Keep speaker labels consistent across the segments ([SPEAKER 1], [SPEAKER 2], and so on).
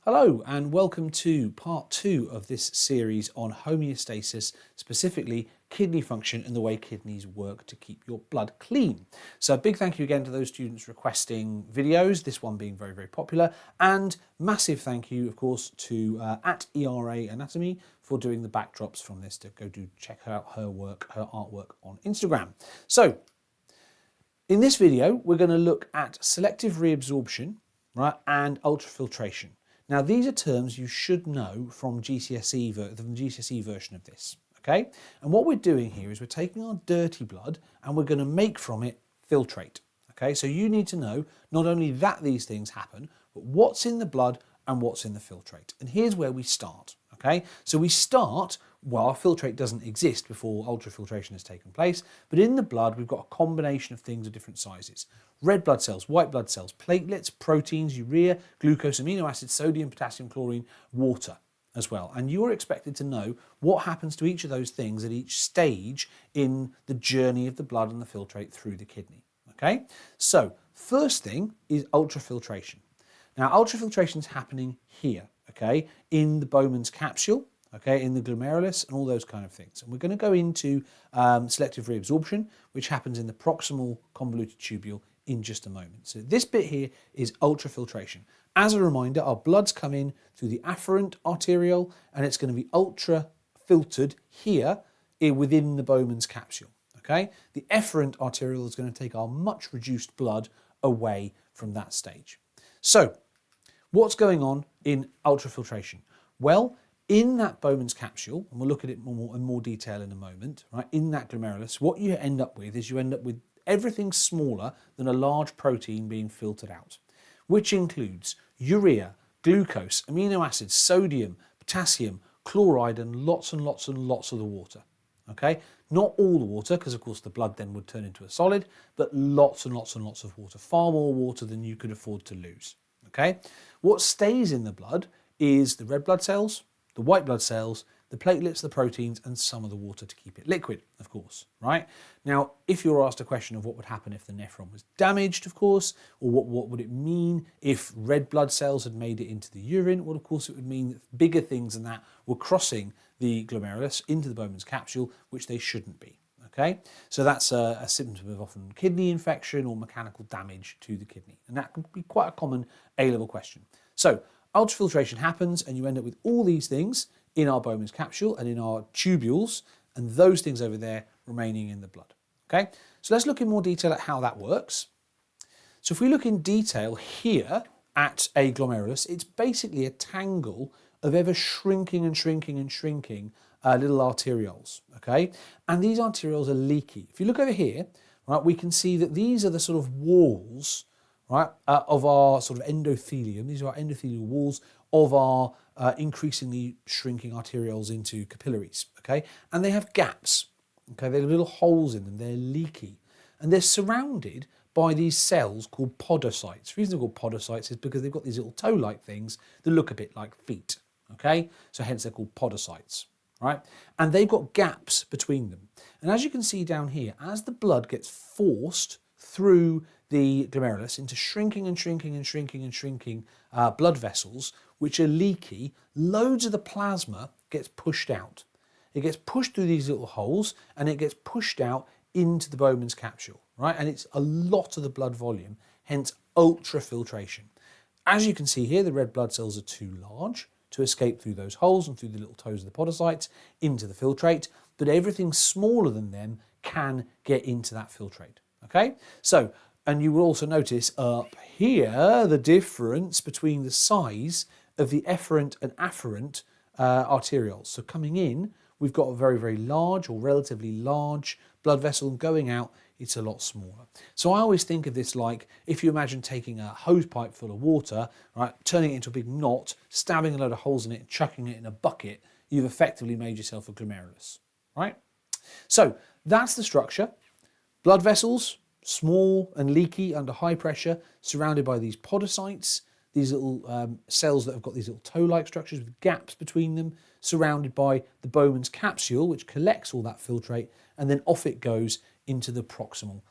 [SPEAKER 1] Hello and welcome to part 2 of this series on homeostasis, specifically kidney function and the way kidneys work to keep your blood clean. So a big thank you again to those students requesting videos, this one being very popular, and massive thank you of course to at ERA Anatomy for doing the backdrops from this. To go do check out her work, her artwork on Instagram. So in this video we're going to look at selective reabsorption, right, and ultrafiltration. Now, these are terms you should know from the GCSE version of this, okay? And what we're doing here is we're taking our dirty blood and we're going to make from it filtrate, okay? So you need to know not only that these things happen, but what's in the blood and what's in the filtrate. And here's where we start, okay? So we start, well, our filtrate doesn't exist before ultrafiltration has taken place, but in the blood we've got a combination of things of different sizes. Red blood cells, white blood cells, platelets, proteins, urea, glucose, amino acids, sodium, potassium, chlorine, water as well. And you're expected to know what happens to each of those things at each stage in the journey of the blood and the filtrate through the kidney, okay? So first thing is ultrafiltration. Now ultrafiltration is happening here, okay, in the Bowman's capsule, okay, in the glomerulus and all those kind of things. And we're going to go into selective reabsorption, which happens in the proximal convoluted tubule in just a moment. So this bit here is ultrafiltration. As a reminder, our blood's come in through the afferent arteriole and it's going to be ultra filtered here within the Bowman's capsule, okay? The efferent arteriole is going to take our much reduced blood away from that stage. So what's going on in ultrafiltration? Well, in that Bowman's capsule, and we'll look at it in more detail in a moment, right? In that glomerulus, what you end up with is you end up with everything smaller than a large protein being filtered out, which includes urea, glucose, amino acids, sodium, potassium, chloride, and lots of the water, okay? Not all the water, because of course the blood then would turn into a solid, but lots of water, far more water than you could afford to lose, okay? What stays in the blood is the red blood cells, the white blood cells, the platelets, the proteins, and some of the water to keep it liquid, of course, right? Now, if you're asked a question of what would happen if the nephron was damaged, of course, or what would it mean if red blood cells had made it into the urine, well, of course, it would mean that bigger things than that were crossing the glomerulus into the Bowman's capsule, which they shouldn't be, okay? So that's a symptom of often kidney infection or mechanical damage to the kidney, and that can be quite a common A-level question. So ultrafiltration happens and you end up with all these things in our Bowman's capsule and in our tubules, and those things over there remaining in the blood, okay? So let's look in more detail at how that works. So if we look in detail here at a glomerulus, it's basically a tangle of ever shrinking little arterioles, okay? And these arterioles are leaky. If you look over here, right, we can see that these are the sort of walls, right, of our sort of endothelium. These are our endothelial walls of our increasingly shrinking arterioles into capillaries, okay? And they have gaps, okay? They have little holes in them, they're leaky. And they're surrounded by these cells called podocytes. The reason they're called podocytes is because they've got these little toe-like things that look a bit like feet, okay? So hence they're called podocytes, right? And they've got gaps between them. And as you can see down here, as the blood gets forced through the glomerulus into shrinking blood vessels, which are leaky, loads of the plasma gets pushed out. It gets pushed through these little holes and it gets pushed out into the Bowman's capsule, right? And it's a lot of the blood volume, hence ultrafiltration. As you can see here, the red blood cells are too large to escape through those holes and through the little toes of the podocytes into the filtrate, but everything smaller than them can get into that filtrate, okay? So, and you will also notice up here the difference between the size of the efferent and afferent arterioles. So coming in, we've got a very large or relatively large blood vessel, and going out, it's a lot smaller. So I always think of this like if you imagine taking a hose pipe full of water, right, turning it into a big knot, stabbing a load of holes in it and chucking it in a bucket, you've effectively made yourself a glomerulus, right? So that's the structure. Blood vessels, small and leaky under high pressure, surrounded by these podocytes, these little cells that have got these little toe-like structures with gaps between them, surrounded by the Bowman's capsule, which collects all that filtrate, and then off it goes into the proximal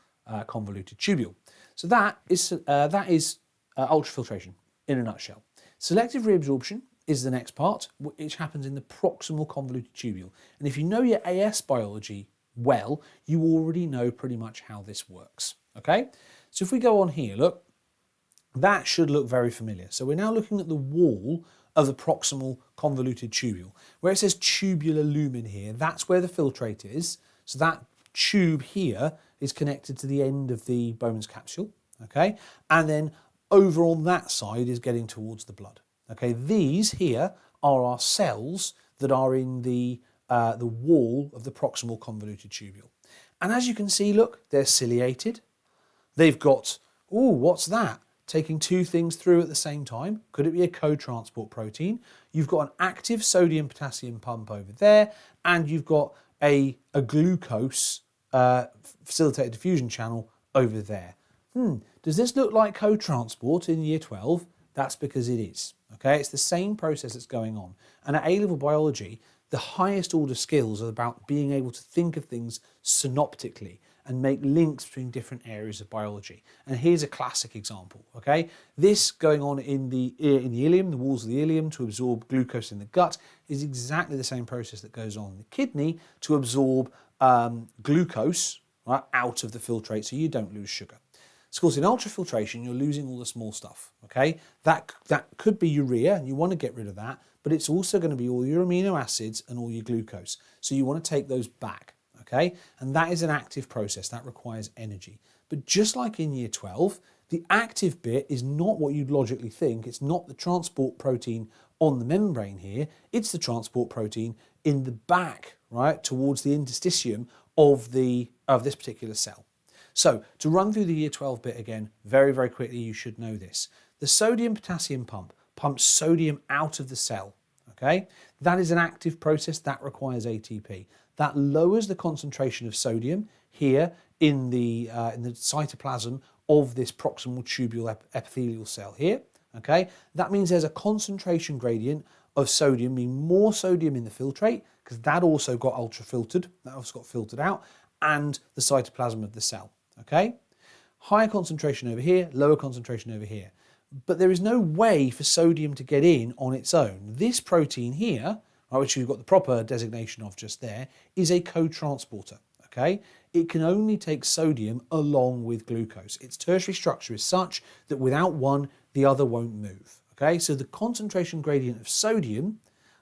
[SPEAKER 1] convoluted tubule. So that is ultrafiltration. in a nutshell. Selective reabsorption is the next part, which happens in the proximal convoluted tubule. And if you know your AS biology well, you already know pretty much how this works, okay? So if we go on here, look, that should look very familiar. So we're now looking at the wall of the proximal convoluted tubule. Where it says tubular lumen here, that's where the filtrate is. So that tube here is connected to the end of the Bowman's capsule, okay? And then over on that side is getting towards the blood, okay? These here are our cells that are in the wall of the proximal convoluted tubule. And as you can see, look, they're ciliated. They've got, ooh, what's that? Taking two things through at the same time. Could it be a co-transport protein? You've got an active sodium-potassium pump over there, and you've got a glucose facilitated diffusion channel over there. Does this look like co-transport in year 12? That's because it is. Okay, it's the same process that's going on. And at A-level biology, the highest order skills are about being able to think of things synoptically and make links between different areas of biology. And here's a classic example, okay? This going on in the ileum, the walls of the ileum to absorb glucose in the gut is exactly the same process that goes on in the kidney to absorb glucose, right, out of the filtrate so you don't lose sugar. Of course, in ultrafiltration, you're losing all the small stuff, okay? That could be urea, and you want to get rid of that, but it's also going to be all your amino acids and all your glucose. So you want to take those back, okay? And that is an active process. That requires energy. But just like in year 12, the active bit is not what you'd logically think. It's not the transport protein on the membrane here. It's the transport protein in the back, right, towards the interstitium of this particular cell. So to run through the year 12 bit again, very, very quickly, you should know this. The sodium-potassium pump pumps sodium out of the cell, okay? That is an active process that requires ATP. That lowers the concentration of sodium here in the cytoplasm of this proximal tubule epithelial cell here, okay? That means there's a concentration gradient of sodium, meaning more sodium in the filtrate, because that also got ultrafiltered, that also got filtered out, and the cytoplasm of the cell, okay? Higher concentration over here, lower concentration over here. But there is no way for sodium to get in on its own. This protein here, which you've got the proper designation of just there, is a co-transporter, okay? It can only take sodium along with glucose. Its tertiary structure is such that without one, the other won't move, okay? So the concentration gradient of sodium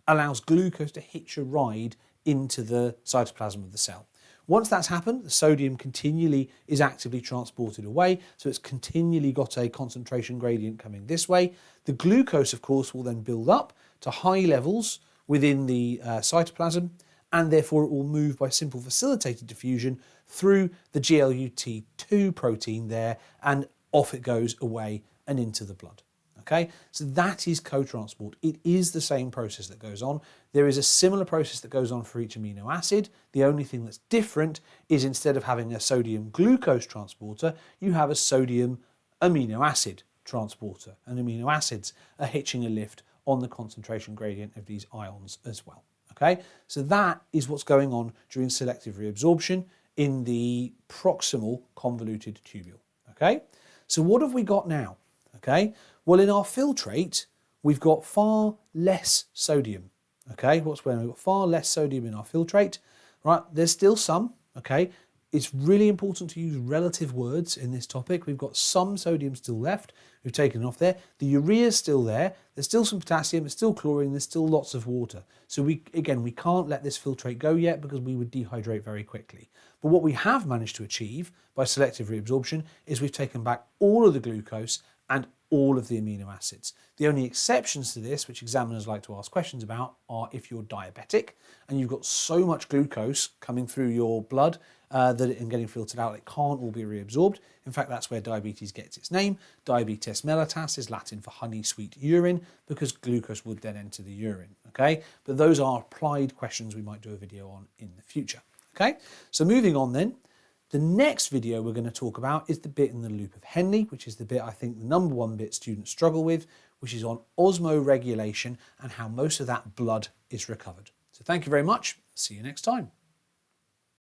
[SPEAKER 1] allows glucose to hitch a ride into the cytoplasm of the cell. Once that's happened, the sodium continually is actively transported away, so it's continually got a concentration gradient coming this way. The glucose, of course, will then build up to high levels within the cytoplasm, and therefore it will move by simple facilitated diffusion through the GLUT2 protein there, and off it goes away and into the blood. Okay, so that is co-transport. It is the same process that goes on. There is a similar process that goes on for each amino acid. The only thing that's different is instead of having a sodium glucose transporter, you have a sodium amino acid transporter. And amino acids are hitching a lift on the concentration gradient of these ions as well. Okay, so that is what's going on during selective reabsorption in the proximal convoluted tubule. Okay, so what have we got now? Okay, well, in our filtrate, we've got far less sodium. Okay, what's going on? We've got far less sodium in our filtrate. Right, there's still some. Okay, it's really important to use relative words in this topic. We've got some sodium still left. We've taken it off there. The urea is still there. There's still some potassium. There's still chlorine. There's still lots of water. So we can't let this filtrate go yet because we would dehydrate very quickly. But what we have managed to achieve by selective reabsorption is we've taken back all of the glucose and all of the amino acids. The only exceptions to this, which examiners like to ask questions about, are if you're diabetic and you've got so much glucose coming through your blood and getting filtered out, it can't all be reabsorbed. In fact, that's where diabetes gets its name. Diabetes mellitus is Latin for honey sweet urine, because glucose would then enter the urine, okay? But those are applied questions we might do a video on in the future, okay? So moving on then, the next video we're going to talk about is the bit in the loop of Henle, which is the bit I think the number one bit students struggle with, which is on osmoregulation and how most of that blood is recovered. So thank you very much. See you next time.